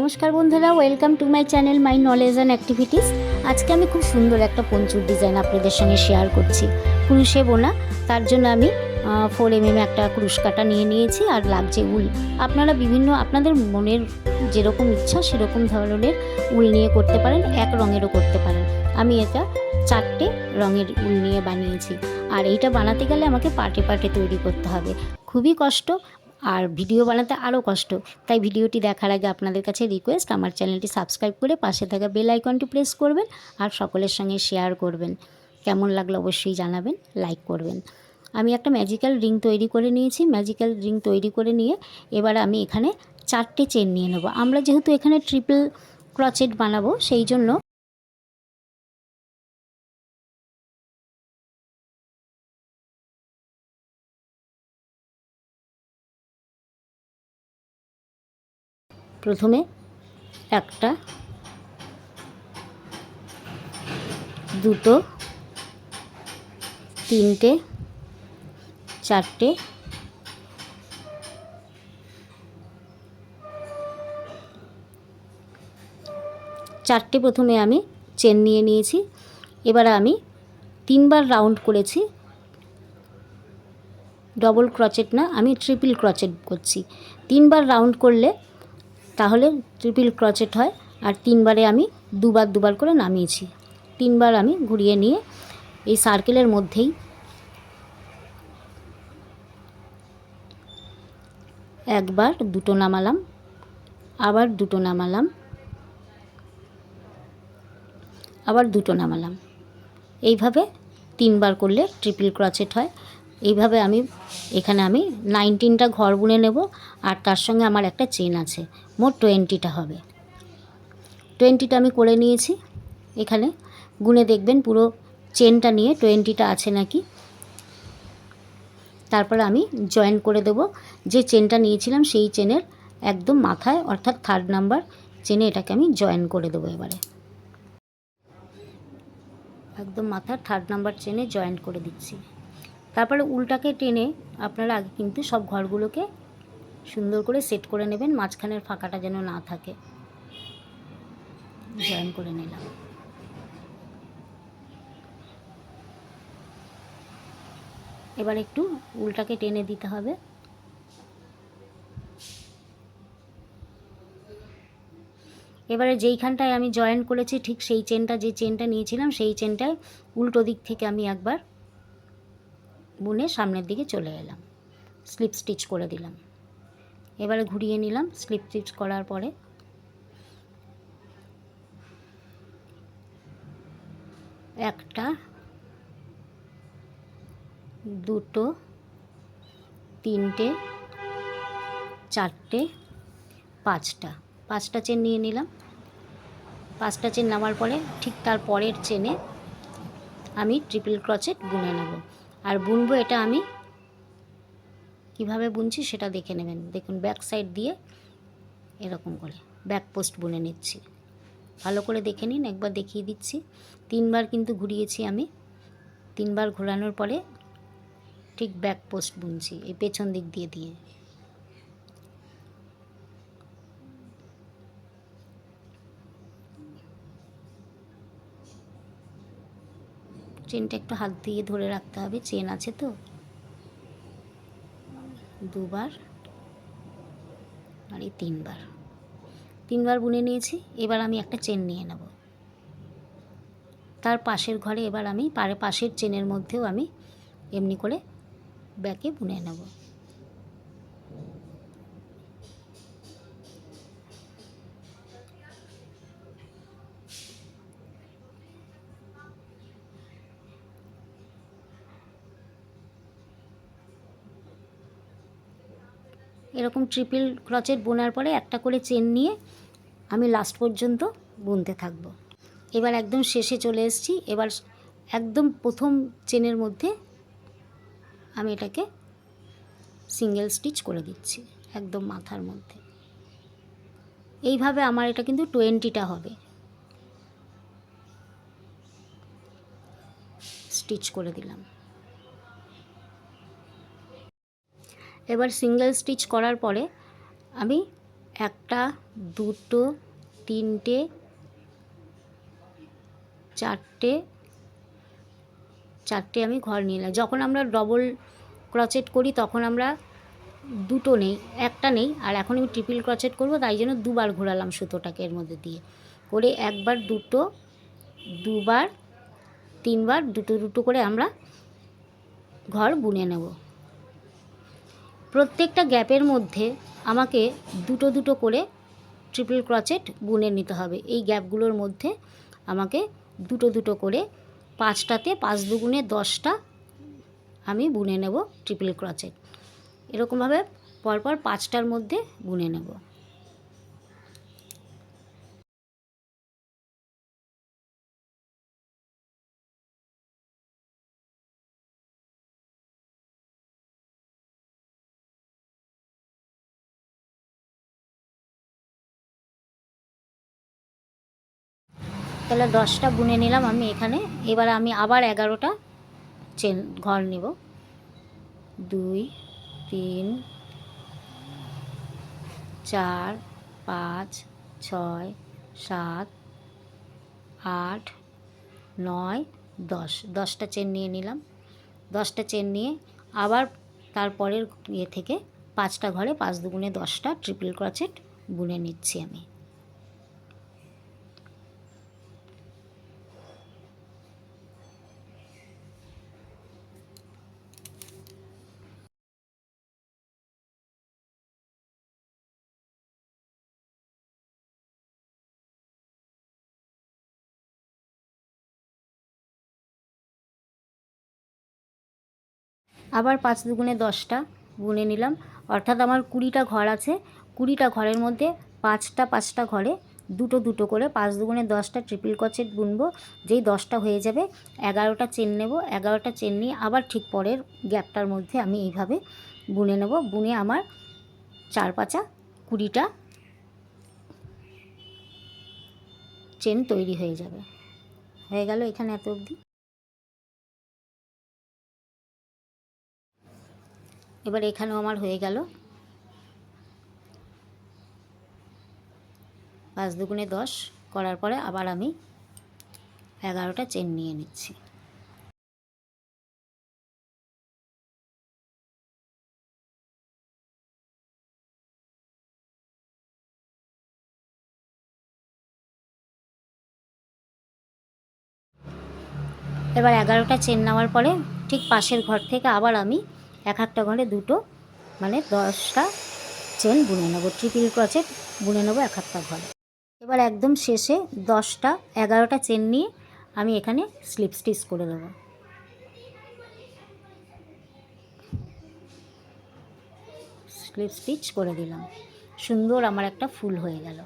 নমস্কার বন্ধুরা, welcome to my channel my knowledge and activities. আজকে আমি খুব সুন্দর একটা পঞ্চুর ডিজাইন আপনাদের সঙ্গে শেয়ার করছি। ক্রুশে বোনা, তার জন্য আমি 4mm একটা ক্রুশ কাটা নিয়ে নিয়েছি আর লাগছে উল। আপনারা বিভিন্ন আপনাদের মনের যেরকম ইচ্ছা সেরকম ধরনের উল নিয়ে করতে পারেন, এক রঙেরও করতে পারেন। আমি এটা 4টে রঙের উল নিয়ে বানিয়েছি। আর এইটা বানাতে গেলে আমাকে পার্টে পার্টে তৈরি করতে হবে, খুবই কষ্ট আর ভিডিও বানাতে আরও কষ্ট। তাই ভিডিওটি দেখার আগে আপনাদের কাছে রিকোয়েস্ট, আমার চ্যানেলটি সাবস্ক্রাইব করে পাশে থাকা বেল আইকনটি প্রেস করবেন আর সকলের সঙ্গে শেয়ার করবেন। কেমন লাগলো অবশ্যই জানাবেন, লাইক করবেন। আমি একটা ম্যাজিক্যাল রিং তৈরি করে নিয়েছি। ম্যাজিক্যাল রিং তৈরি করে নিয়ে এবার আমি এখানে 4টে চেন নিয়ে নেব। আমরা যেহেতু এখানে ট্রিপল ক্রচেট বানাবো, সেই জন্য প্রথমে একটা, দুটো, তিনটে, চারটে, প্রথমে আমি চেন নিয়ে নিয়েছি। এবার আমি 3বার রাউন্ড করেছি, ডবল ক্রচেট না, আমি ট্রিপল ক্রচেট করছি। 3বার রাউন্ড করলে তাহলে ট্রিপল ক্রচেট হয়। আর 3বারে আমি দুবার করে নামিয়েছি। 3বার আমি ঘুরিয়ে নিয়ে এই সার্কেলের মধ্যেই একবার দুটো নামালাম, আবার দুটো নামালাম, আবার দুটো নামালাম। এইভাবে 3বার করলে ট্রিপল ক্রচেট হয়। এইভাবে আমি এখানে 19টা ঘর বুনে নেব। আর তার সঙ্গে আমার একটা চেন আছে, মোট 20টা হবে। 20টা আমি করে নিয়েছি। এখানে গুনে দেখবেন পুরো চেনটা নিয়ে 20টা আছে নাকি। তারপরে আমি জয়েন করে দেব। যে চেনটা নিয়েছিলাম সেই চেনের একদম মাথায়, অর্থাৎ 3rd নাম্বার চেনে এটাকে আমি জয়েন করে দেবো। এবারে একদম মাথার 3rd নাম্বার চেনে জয়েন করে দিচ্ছি। তারপরে উলটাকে টেনে আপনারা আগে কিন্তু সব ঘরগুলোকে সুন্দর করে সেট করে নেবেন, মাঝখানের ফাঁকাটা যেন না থাকে। জয়েন করে নিলাম। এবার একটু উলটাকে টেনে দিতে হবে। এবারে যেইখানটায় আমি জয়েন করেছি ঠিক সেই চেনটা, যে চেনটা নিয়েছিলাম সেই চেনটায় উল্টো দিক থেকে আমি একবার বুনে সামনের দিকে চলে এলাম, স্লিপ স্টিচ করে দিলাম। এবারে ঘুরিয়ে নিলাম। স্লিপ স্টিচ করার পরে একটা, দুটো, তিনটে, চারটে, পাঁচটা চেন নিয়ে নিলাম। 5টা চেন নেওয়ার পরে ঠিক তার পরের চেনে আমি ট্রিপল ক্রচেট বুনে নেব। আর বুনবো এটা আমি কিভাবে বুনছি সেটা দেখে নেবেন। দেখুন, ব্যাক সাইড দিয়ে এরকম করে ব্যাক পোস্ট বুনে নিচ্ছি। ভালো করে দেখে নিন, একবার দেখিয়ে দিচ্ছি। 3বার কিন্তু ঘুরিয়েছি আমি। 3বার ঘোরানোর পরে ঠিক ব্যাক পোস্ট বুনছি এই পেছন দিক দিয়ে দিয়ে। চেনটা একটু হাত দিয়ে ধরে রাখতে হবে, চেন আছে তো। 2বার আর এই 3বার বুনে নিয়েছি। এবার আমি একটা চেন নিয়ে নেব। তার পাশের ঘরে এবার আমি পাশের চেনের মধ্যেও আমি এমনি করে ব্যাকে বুনে নেব। এরকম ট্রিপল ক্রচেট বোনার পরে একটা করে চেন নিয়ে আমি লাস্ট পর্যন্ত বুনতে থাকবো। এবার একদম শেষে চলে এসেছি। এবার একদম প্রথম চেনের মধ্যে আমি এটাকে সিঙ্গেল স্টিচ করে দিচ্ছি, একদম মাথার মধ্যে। এইভাবে আমার এটা কিন্তু 20টা হবে। স্টিচ করে দিলাম। এবার সিঙ্গেল স্টিচ করার পরে আমি একটা, দুটো, তিনটে, চারটে আমি ঘর নিলাম। যখন আমরা ডবল ক্রোচেট করি তখন আমরা দুটো নেই, একটা নেই, আর এখন আমি ট্রিপল ক্রোচেট করব, তাই জন্য দুবার ঘোরালাম সুতোটাকে এর মধ্যে দিয়ে করে, একবার দুটো, দুবার, তিনবার, দুটো দুটো করে আমরা ঘর বুনে নেব। প্রত্যেকটা গ্যাপের মধ্যে আমাকে দুটো দুটো করে ট্রিপল ক্রোচেট বুনে নিতে হবে। এই গ্যাপগুলোর মধ্যে আমাকে দুটো দুটো করে, 5টাতে 5 দুগুণে 10টা আমি বুনে নেব ট্রিপল ক্রোচেট। এরকমভাবে পরপর 5টার মধ্যে বুনে নেব। তাহলে 10টা বুনে নিলাম আমি এখানে। এবার আমি আবার 11টা চেন ঘর নেব। 2, 3, 4, 5, 6, 7, 8, 9, 10, 10টা চেন নিয়ে নিলাম। 10টা চেন নিয়ে আবার তারপরের থেকে 5টা ঘরে 5 দুগুণে 10টা ট্রিপল ক্রোচেট বুনে নিচ্ছি আমি। আবার 5 দুগুণে 10টা বুনে নিলাম, অর্থাৎ আমার 20টা ঘর আছে। 20টা ঘরের মধ্যে 5টা ঘরে দুটো দুটো করে 5 দুগুণে 10টা ট্রিপল ক্রোচেট বুনবো। যেই 10টা হয়ে যাবে 11টা চেন নেব। 11টা চেন নিয়ে আবার ঠিক পরের গ্যাপটার মধ্যে আমি এইভাবে বুনে নেব। বুনে আমার 4 5 20টা চেন তৈরি হয়ে যাবে। হয়ে গেল এখানে এত অবধি। এবার এখানেও আমার হয়ে গেল। 5 দুগুণে 10 করার পরে আবার আমি 11টা চেন নিয়ে নিচ্ছি। এবার 11টা চেন নেওয়ার পরে ঠিক পাশের ঘর থেকে আবার আমি একটা ঘরে দুটো, মানে 10টা চেন বুনে নেবো, ট্রিপল ক্রোচেট বুনে নেবো একটা ঘরে। এবার একদম শেষে 11টা চেন নিয়ে আমি এখানে স্লিপ স্টিচ করে দেবো। স্লিপ স্টিচ করে দিলাম। সুন্দর আমার একটা ফুল হয়ে গেল।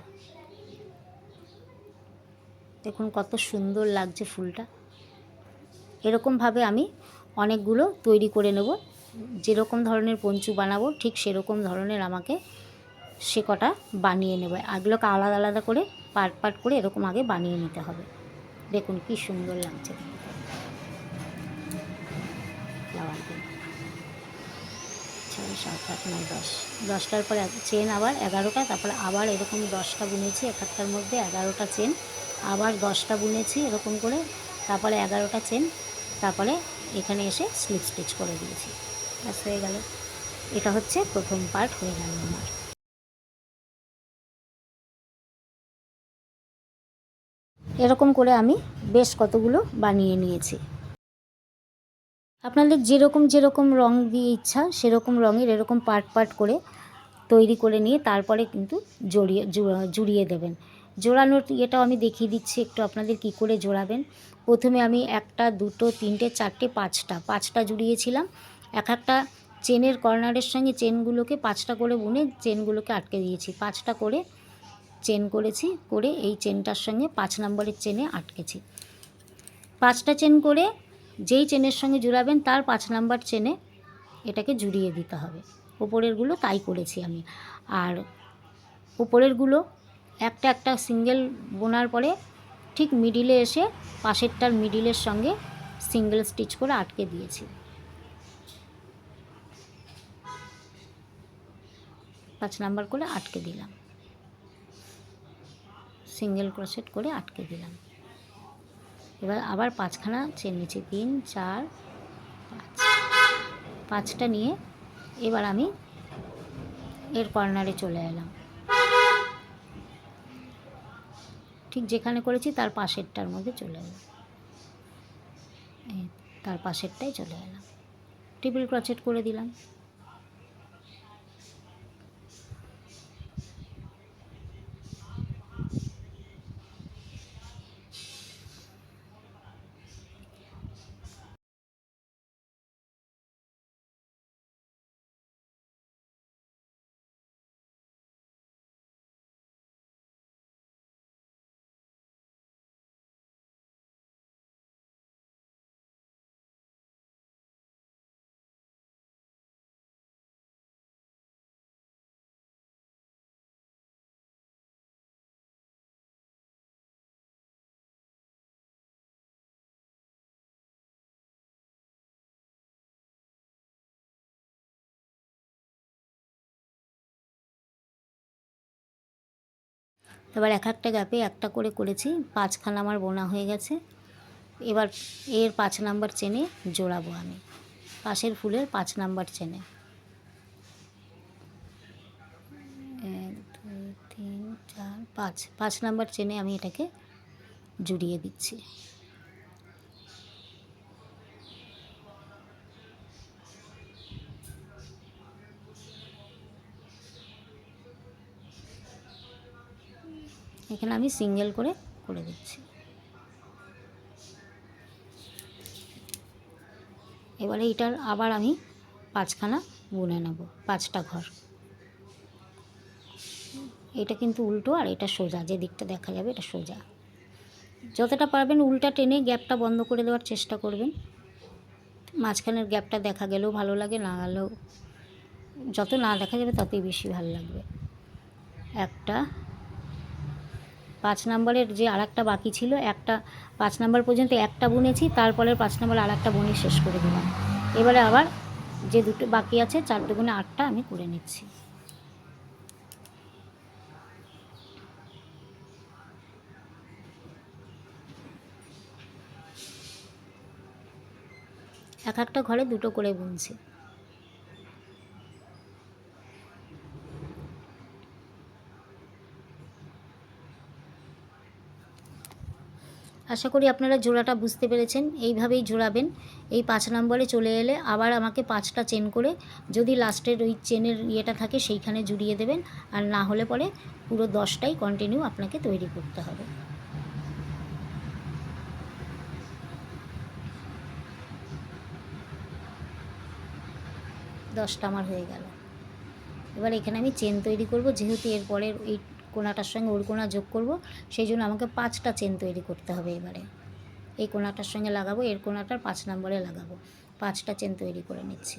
দেখুন কত সুন্দর লাগছে ফুলটা। এরকমভাবে আমি অনেকগুলো তৈরি করে নেব। যেরকম ধরনের পঞ্চু বানাবো ঠিক সেরকম ধরনের আমাকে সে কটা বানিয়ে নেব। এগুলোকে আলাদা আলাদা করে পার্ট পার্ট করে এরকম আগে বানিয়ে নিতে হবে। দেখুন কি সুন্দর লাগছে ফ্লাওয়ারগুলো। 6, 7, 8, 9, 10, 10টার পরে চেন আবার 11টা, তারপরে আবার এরকম 10টা বুনেছি একটার মধ্যে, 11টা চেন, আবার 10টা বুনেছি এরকম করে, তারপরে 11টা চেন, তারপরে এখানে এসে স্লিপ স্টিচ করে দিয়েছি। ব্যাস হয়ে গেল। এটা হচ্ছে প্রথম পার্ট হয়ে গেল আমার। এরকম করে আমি বেশ কতগুলো বানিয়ে নিয়েছি। আপনাদের যেরকম যেরকম রং দিয়ে ইচ্ছা সেরকম রঙের এরকম পার্ট পার্ট করে তৈরি করে নিয়ে তারপরে কিন্তু জুড়িয়ে দেবেন। জোড়ানোর এটাও আমি দেখিয়ে দিচ্ছি একটু আপনাদের কি করে জোড়াবেন। প্রথমে আমি 1, 2, 3, 4, 5টা জুড়িয়েছিলাম। একটা চেনের কর্নারের সঙ্গে চেনগুলোকে 5টা করে বুনে চেনগুলোকে আটকে দিয়েছি। 5টা করে চেন করেছি, করে এই চেনটার সঙ্গে 5 নম্বরের চেনে আটকেছি। 5টা চেন করে যেই চেনের সঙ্গে জুড়াবেন তার 5 নম্বর চেনে এটাকে জুড়িয়ে দিতে হবে। উপরেরগুলো তাই করেছি আমি। আর উপরেরগুলো একটা সিঙ্গেল বোনার পরে ঠিক মিডিলে এসে পাশেরটার মিডিলের সঙ্গে সিঙ্গেল স্টিচ করে আটকে দিয়েছি। 5 নাম্বার করে আটকে দিলাম। সিঙ্গেল ক্রোশেট করে আটকে দিলাম। এবার আবার 5খানা চেন নিচ্ছি, 3 4 5, 5টা নিয়ে এবার আমি এর কর্নারে চলে এলাম, ঠিক যেখানে করেছি তার পাশেরটার মধ্যে চলে এলাম, তার পাশেরটাই চলে এলাম, ট্রিপল ক্রোশেট করে দিলাম। এবার এক একটা গ্যাপে একটা করে করেছি, 5খানা আমার বোনা হয়ে গেছে। এবার এর 5 নাম্বার চেনে জোড়াবো আমি, পাশের ফুলের 5 নাম্বার চেনে 1 2 3 4 5 নাম্বার চেনে আমি এটাকে জুড়িয়ে দিচ্ছি। এখানে আমি সিঙ্গেল করে দিচ্ছি। এবারে এটার আবার আমি 5খানা বুনে নেব, 5টা ঘর। এটা কিন্তু উল্টো আর এটা সোজা, যে দিকটা দেখা যাবে এটা সোজা। যতটা পারবেন উল্টা টেনে গ্যাপটা বন্ধ করে দেওয়ার চেষ্টা করবেন। মাঝখানের গ্যাপটা দেখা গেলেও ভালো লাগে, না গেলেও, যত না দেখা যাবে ততই বেশি ভালো লাগবে। একটা 5 নাম্বারের যে আর একটা বাকি ছিল, একটা 5 নাম্বার পর্যন্ত একটা বুনেছি, তারপরের 5 নাম্বার আর একটা বুনে শেষ করে দিলাম। এবারে আবার যে দুটো বাকি আছে 4 দুগুণে 8টা আমি করে নিচ্ছি। এক একটা ঘরে দুটো করে বুনছি। আশা করি আপনারা জোড়াটা বুঝতে পেরেছেন। এইভাবেই জোড়াবেন। এই 5 নম্বরে চলে এলে আবার আমাকে 5টা চেন করে, যদি লাস্টের ওই চেনের ইয়েটা থাকে সেইখানে জুড়িয়ে দেবেন, আর না হলে পরে পুরো 10টাই কন্টিনিউ আপনাকে তৈরি করতে হবে। দশটা আমার হয়ে গেল। এবার এখানে আমি চেন তৈরি করব, যেহেতু এরপরের এই কোনাটার সঙ্গে ওর কোনা যোগ করব, সেই জন্য আমাকে 5টা চেন তৈরি করতে হবে। এবারে এই কোনাটার সঙ্গে লাগাবো, এর কোনাটার 5 নম্বরে লাগাবো, 5টা চেন তৈরি করে নিচ্ছি।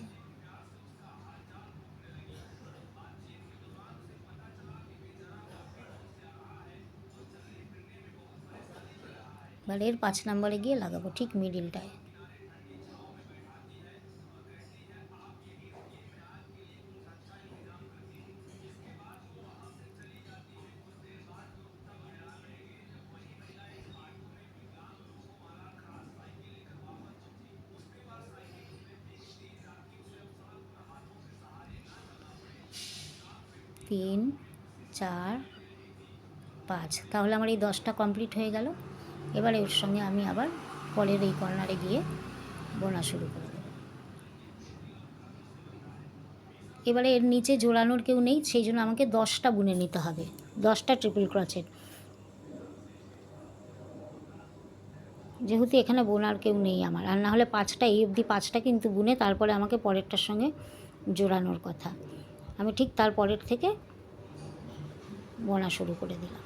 এবার এর 5 নম্বরে গিয়ে লাগাবো ঠিক মিডিলটায়। তিন, 4, 5, তাহলে আমার এই 10টা কমপ্লিট হয়ে গেল। এবার এর সঙ্গে আমি আবার পরের এই কর্নারে গিয়ে বোনা শুরু করে দেব। এবারে এর নিচে জোড়ানোর কেউ নেই, সেই জন্য আমাকে 10টা বুনে নিতে হবে, 10টা ট্রিপল ক্রোশেট। যেহেতু এখানে বোনার কেউ নেই আমার, আর না হলে 5টা, এই অবধি 5টা কিন্তু বুনে তারপরে আমাকে পরেরটার সঙ্গে জোড়ানোর কথা। আমি ঠিক তার পরের থেকে বোনা শুরু করে দিলাম।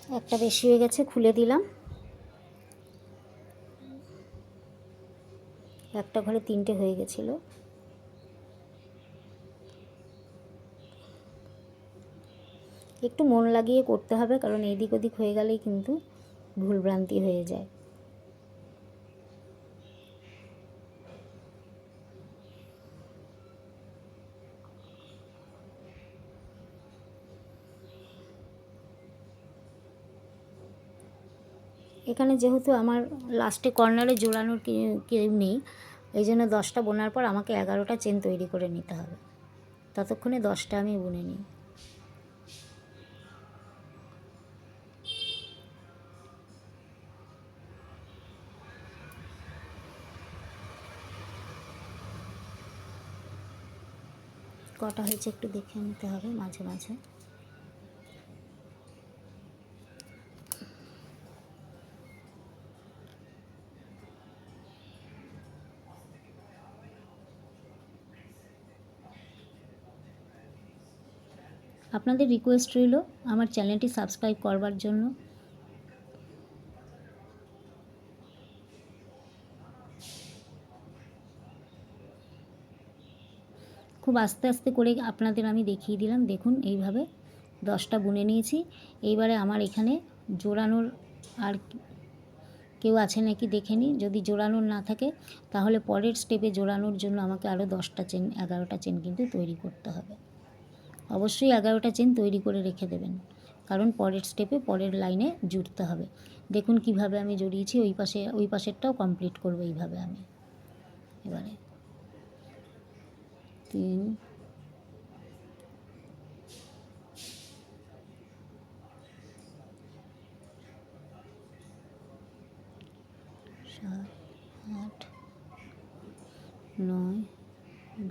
একটা বেশি হয়ে গেছে, খুলে দিলাম। একটা ঘরে 3টে হয়ে গেছিলো। একটু মন লাগিয়ে করতে হবে, কারণ এদিক ওদিক হয়ে গেলেই কিন্তু ভুলভ্রান্তি হয়ে যায়। এখানে যেহেতু আমার লাস্টে কর্নারে জোড়ানোর কেউ নেই, এই জন্য 10টা বোনার পর আমাকে 11টা চেন তৈরি করে নিতে হবে। ততক্ষণে 10টা আমি বুনে নিই। কটা হয়েছে একটু দেখে নিতে হবে মাঝে মাঝে। আপনাদের রিকোয়েস্ট রইল আমার চ্যানেলটি সাবস্ক্রাইব করবার জন্য। খুব আস্তে আস্তে করে আপনাদের আমি দেখিয়ে দিলাম। দেখুন এইভাবে 10টা বুনে নিয়েছি। এইবারে আমার এখানে জোড়ানোর আর কেউ আছে নাকি দেখে নিই। যদি জোড়ানোর না থাকে তাহলে পরের স্টেপে জোড়ানোর জন্য আমাকে আরও 10টা চেন 11টা চেন কিন্তু তৈরি করতে হবে। অবশ্যই 11টা চেন তৈরি করে রেখে দেবেন, কারণ পরের স্টেপে পরের লাইনে জুড়তে হবে। দেখুন কিভাবে আমি জড়িয়েছি। ওই পাশেরটাও কমপ্লিট করব এইভাবে আমি। এবারে 3 7 8 9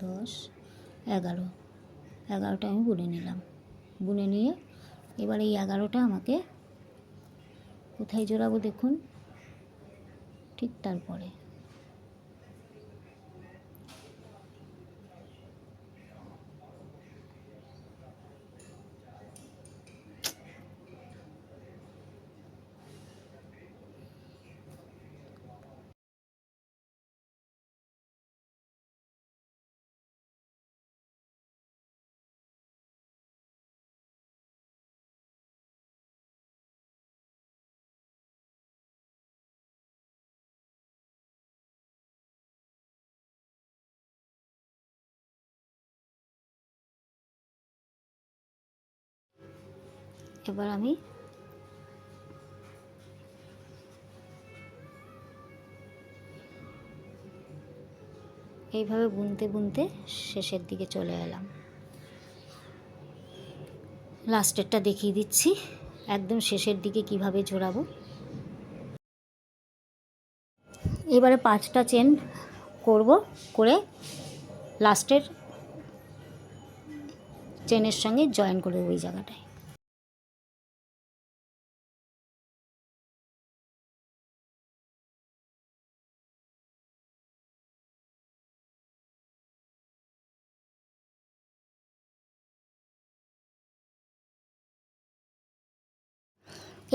10 11। 11টা আমি বুনে নিলাম। বুনে নিয়ে এবার এই 11টা আমাকে কোথায় জোড়াবো দেখুন, ঠিক তারপরে। এবার আমি এইভাবে বুনতে বুনতে শেষের দিকে চলে এলাম। লাস্টেরটা দেখিয়ে দিচ্ছি একদম শেষের দিকে কিভাবে জোড়াবো। এবারে 5টা চেন করব, করে লাস্টের চেনের সঙ্গে জয়েন করে ওই জায়গাটায়।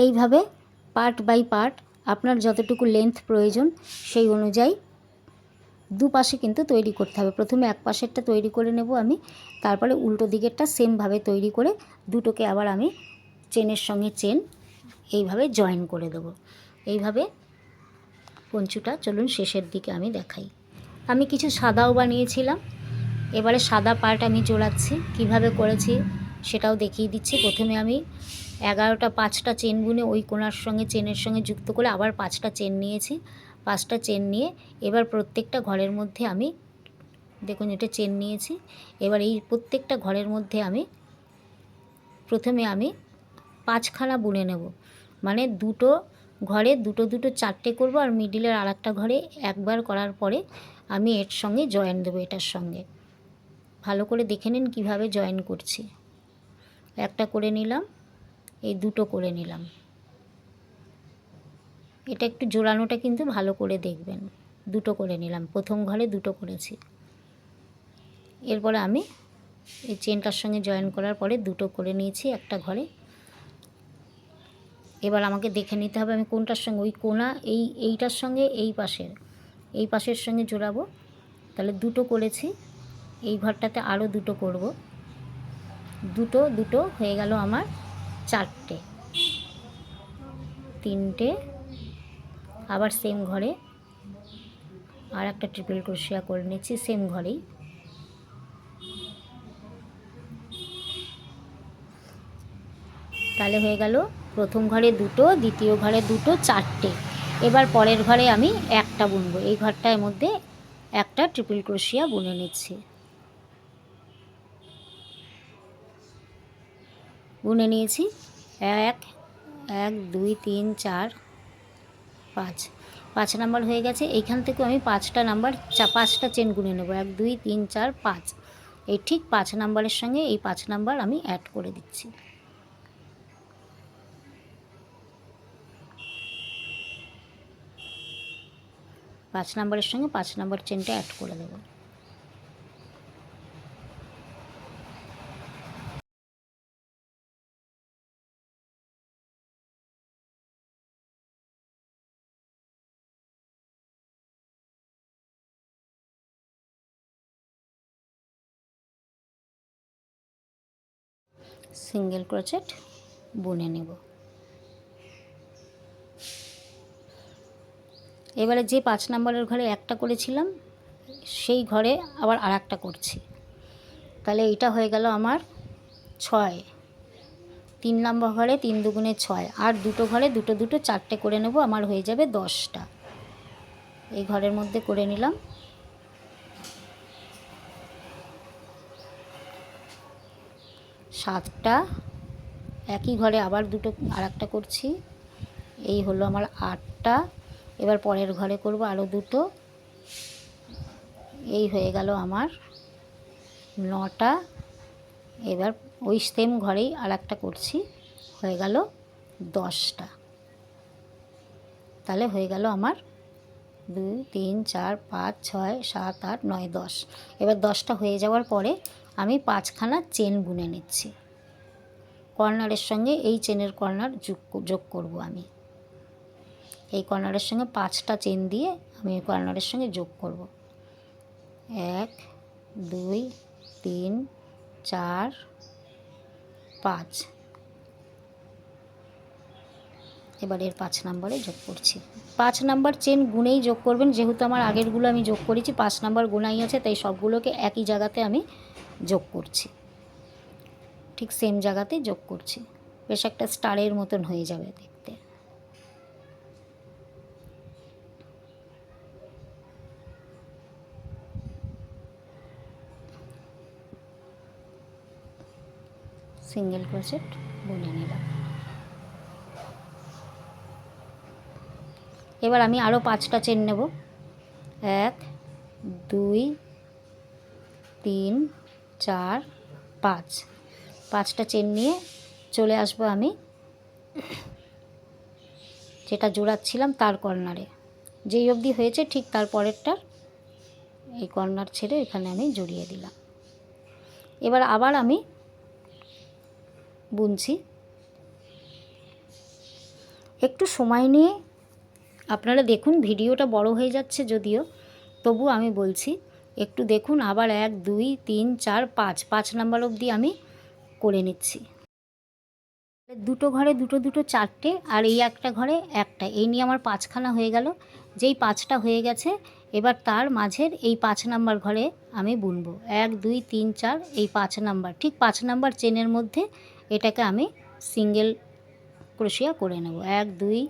এইভাবে পার্ট বাই পার্ট আপনার যতটুকু লেন্থ প্রয়োজন সেই অনুযায়ী দুপাশে কিন্তু তৈরি করতে হবে। প্রথমে এক পাশেরটা তৈরি করে নেব আমি, তারপরে উল্টো দিকেরটা সেমভাবে তৈরি করে দুটোকে আবার আমি চেনের সঙ্গে চেন এইভাবে জয়েন করে দেব। এইভাবে পঞ্চুটা চলুন শেষের দিকে আমি দেখাই। আমি কিছু সাদাও বানিয়েছিলাম। এবারে সাদা পার্ট আমি জোড়াচ্ছি, কিভাবে করেছি সেটাও দেখিয়ে দিচ্ছি। প্রথমে আমি 11টা 5টা চেন বুনে ওই কোণার সঙ্গে চেনের সঙ্গে যুক্ত করে আবার 5টা চেন নিয়েছি। 5টা চেন নিয়ে এবার প্রত্যেকটা ঘরের মধ্যে আমি দেখুন এটা চেন নিয়েছি। এবার এই প্রত্যেকটা ঘরের মধ্যে আমি প্রথমে আমি 5খানা বুনে নেব, মানে দুটো ঘরে দুটো দুটো 4টে করব, আর মিডিলের আর একটা ঘরে একবার করার পরে আমি এর সঙ্গে জয়েন দেবো। এটার সঙ্গে ভালো করে দেখে নিন কীভাবে জয়েন করছি। একটা করে নিলাম, এই দুটো করে নিলাম। এটা একটু জোড়ানোটা কিন্তু ভালো করে দেখবেন। দুটো করে নিলাম, প্রথম ঘরে দুটো করেছি। এরপরে আমি এই চেনটার সঙ্গে জয়েন করার পরে দুটো করে নিয়েছি একটা ঘরে। এবার আমাকে দেখে নিতে হবে আমি কোনটার সঙ্গে, ওই কোনা এইটার সঙ্গে এই পাশের সঙ্গে জোড়াবো। তাহলে দুটো করেছি, এই ঘরটাতে আরও দুটো করব, দুটো হয়ে গেল আমার চারটে, তিনটে। আবার সেম ঘরে আর একটা ট্রিপল ক্রোশিয়া করে নিচ্ছি সেম ঘরেই। তাহলে হয়ে গেল প্রথম ঘরে দুটো, দ্বিতীয় ঘরে দুটো, চারটে। এবার পরের ঘরে আমি একটা বুনবো, এই ঘরটার মধ্যে একটা ট্রিপল ক্রোশিয়া বুনে নিচ্ছি। বুনে নিয়েছি, 1 1 2 3 4 5 নাম্বার হয়ে গেছে। এইখান থেকে আমি 5টা চেন গুনে নেব, 1 2 3 4 5। এই ঠিক 5 নাম্বারের সঙ্গে এই 5 নাম্বার আমি অ্যাড করে দিচ্ছি। পাঁচ নাম্বারের সঙ্গে 5 নাম্বার চেনটা অ্যাড করে দেব। সিঙ্গেল ক্রোচেট বুনে নেব। এবারে যে 5 নাম্বারের ঘরে একটা করেছিলাম সেই ঘরে আবার আর একটা করছি। তাহলে এটা হয়ে গেল আমার 6। 3 নম্বর ঘরে 3 দুগুণে 6, আর দুটো ঘরে দুটো দুটো 4টে করে নেব, আমার হয়ে যাবে 10টা। এই ঘরের মধ্যে করে নিলাম। সাতটা, একই ঘরে আবার দুটো আর একটা করছি, এই হলো আমার 8টা। এবার পরের ঘরে করব আরও দুটো, এই হয়ে গেল আমার 9টা। এবার ওই সেম ঘরেই আর একটা করছি, হয়ে গেল 10টা। তাহলে হয়ে গেল আমার 2 3 4 5 6 7 8 9 10। এবার 10টা হয়ে যাওয়ার পরে আমি 5খানা চেন বুনে নিচ্ছি। কর্নারের সঙ্গে এই চেনের কর্নার যোগ করব আমি। এই কর্নারের সঙ্গে 5টা চেন দিয়ে আমি এই কর্নারের সঙ্গে যোগ করব। 1 2 3 4 5। এবার এর 5 নম্বরে যোগ করছি। 5 নাম্বার চেন গুনেই যোগ করবেন, যেহেতু আমার আগেরগুলো আমি যোগ করেছি 5 নাম্বার গোনাই আছে, তাই সবগুলোকে একই জায়গাতে আমি যোগ করছি, ঠিক সেম জায়গাতে যোগ করছি। বেশ একটা স্টারের মতন হয়ে যাবে দেখতে। সিঙ্গেল ক্রোচেট বুনে নিলাম। এবার আমি আরও 5টা চেন নেব, 1 2 3 4 5। 5টা চেন নিয়ে চলে আসবো আমি যেটা জোড়াচ্ছিলাম তার কর্নারে, যেই অবধি হয়েছে ঠিক তার পরেরটার এই কর্নার ছেড়ে এখানে আমি জড়িয়ে দিলাম। এবার আবার আমি বুনছি। একটু সময় নিয়ে আপনারা দেখুন, ভিডিওটা বড় হয়ে যাচ্ছে যদিও, তবু আমি বলছি একটু দেখুন। আবার 1 2 3 4 5 নাম্বার অবধি আমি করে নিচ্ছি। দুটো ঘরে দুটো দুটো 4টে, আর এই একটা ঘরে একটা, এই নিয়ে আমার 5খানা হয়ে গেল। যেই 5টা হয়ে গেছে এবার তার মাঝের এই 5 নাম্বার ঘরে আমি বুনবো 1 2 3 4, এই 5 নাম্বার, ঠিক 5 নাম্বার চেনের মধ্যে এটাকে আমি সিঙ্গেল ক্রোশিয়া করে নেব। 1 2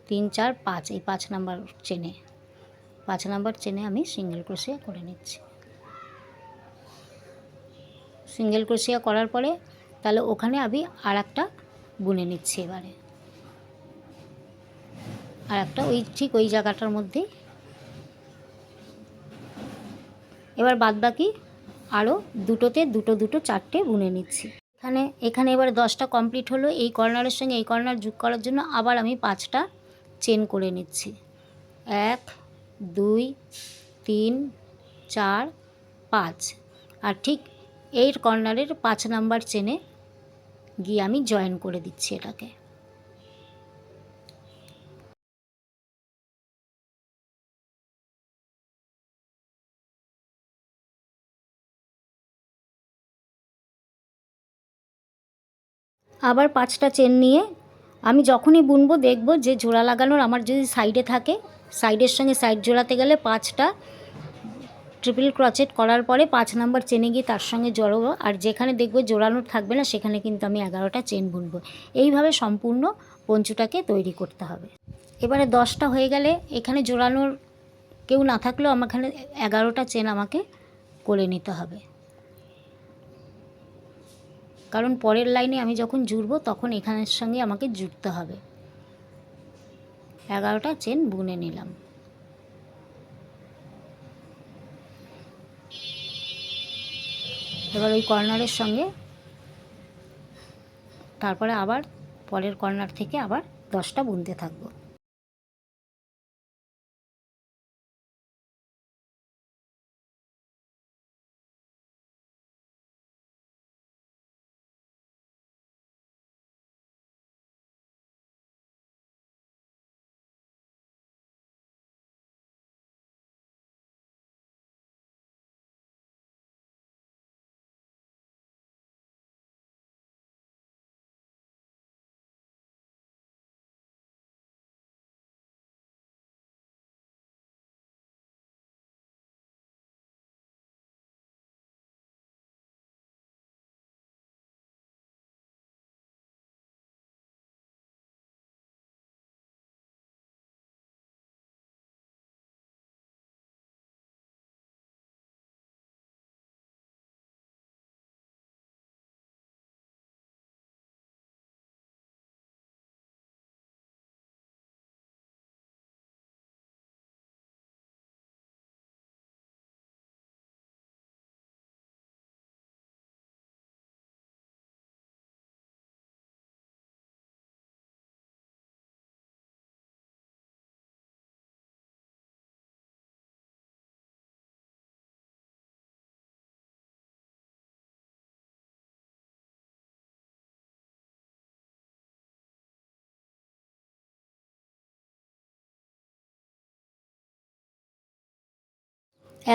3 4 5, এই 5 নাম্বার চেনে, 5 নাম্বার চেনে আমি সিঙ্গেল ক্রোশিয়া করে নিচ্ছি। সিঙ্গেল ক্রোশিয়া করার পরে তাহলে ওখানে আমি আর একটা বুনে নিচ্ছি। এবারে আর একটা ওই ঠিক ওই জায়গাটার মধ্যেই। এবার বাদবাকি আরও দুটোতে দুটো দুটো 4টে বুনে নিচ্ছি। এখানে এবার 10টা কমপ্লিট হলো। এই কর্নারের সঙ্গে এই কর্নার যোগ করার জন্য আবার আমি 5টা চেন করে নিচ্ছি। 1 2 3 4 5, আর ঠিক এর কর্নারের 5 নাম্বার চেনে গিয়ে আমি জয়েন করে দিচ্ছি এটাকে। আবার 5টা চেন নিয়ে আমি যখনই বুনবো দেখব যে জোড়া লাগানোর আমার যদি সাইডে থাকে, সাইডের সঙ্গে সাইড জোড়াতে গেলে 5টা ট্রিপল ক্রচেট করার পরে 5 নাম্বার চেনে গিয়ে তার সঙ্গে জড়াবো, আর যেখানে দেখবো জোড়ানোর থাকবে না সেখানে কিন্তু আমি 11টা চেন বুনবো। এইভাবে সম্পূর্ণ পঞ্চুটাকে তৈরি করতে হবে। এবারে 10টা হয়ে গেলে এখানে জোড়ানোর কেউ না থাকলেও আমার এখানে 11টা চেন আমাকে করে নিতে হবে, কারণ পরের লাইনে আমি যখন জুড়বো তখন এখানের সঙ্গে আমাকে জুড়তে হবে। 11টা চেন বুনে নিলাম। এবার ওই কর্নারের সঙ্গে তারপরে আবার পরের কর্নার থেকে আবার 10টা বুনতে থাকবো।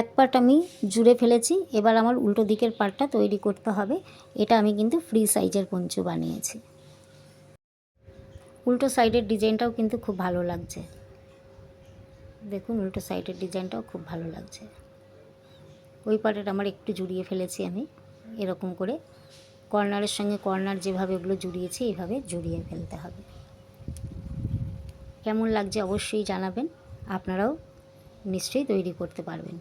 এক পার্ট আমি জুড়ে ফেলেছি, এবার আমার উল্টো দিকের পার্টটা তৈরি করতে হবে। এটা আমি কিন্তু ফ্রি সাইজের পঞ্চু বানিয়েছি। উল্টো সাইডের ডিজাইনটাও কিন্তু খুব ভালো লাগছে, দেখুন উল্টো সাইডের ডিজাইনটাও খুব ভালো লাগছে। ওই পার্টের আমার একটু জুড়িয়ে ফেলেছি আমি, এরকম করে কর্নারের সঙ্গে কর্নার যেভাবে ওগুলো জুড়িয়েছি এইভাবে জুড়িয়ে ফেলতে হবে। কেমন লাগছে অবশ্যই জানাবেন, আপনারাও নিশ্চয়ই তৈরি করতে পারবেন।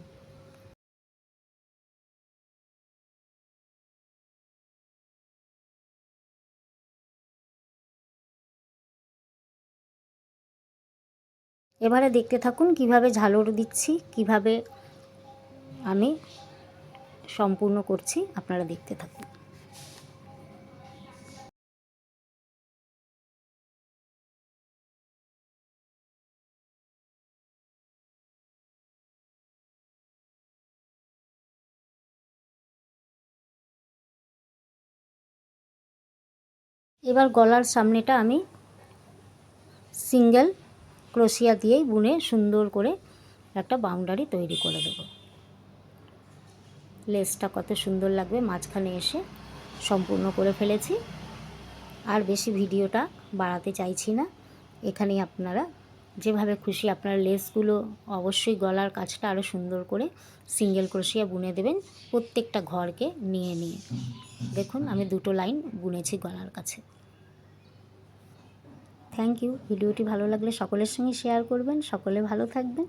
এবারে দেখতে থাকুন কিভাবে ঝালর দিচ্ছি, কিভাবে আমি সম্পূর্ণ করছি, আপনারা দেখতে থাকুন। এবার গলার সামনেটা আমি সিঙ্গেল ক্রোশিয়া দিয়েই বুনে সুন্দর করে একটা বাউন্ডারি তৈরি করে দেবো। লেসটা কত সুন্দর লাগবে মাঝখানে এসে সম্পূর্ণ করে ফেলেছি। আর বেশি ভিডিওটা বাড়াতে চাইছি না, এখানেই আপনারা যেভাবে খুশি আপনার লেসগুলো অবশ্যই গলার কাছটা আরও সুন্দর করে সিঙ্গেল ক্রোশিয়া বুনে দেবেন প্রত্যেকটা ঘরকে নিয়ে নিয়ে। দেখুন আমি 2টো লাইন বুনেছি গলার কাছে। Thank you. ভিডিওটি ভালো লাগলে সকলের সঙ্গে শেয়ার করবেন। সকলে ভালো থাকবেন।